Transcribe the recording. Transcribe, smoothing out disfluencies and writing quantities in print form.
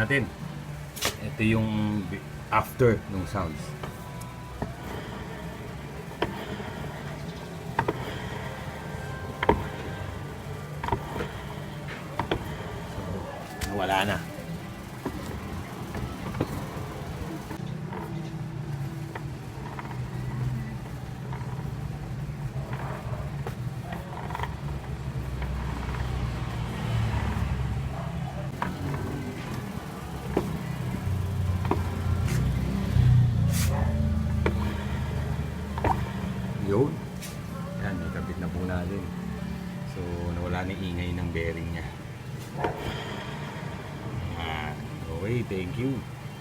natin. Ito yung after ng sounds. So, wala na. Yun. Yan, may kabit na po natin. So, nawala na ingay ng bearing niya. Okay, thank you.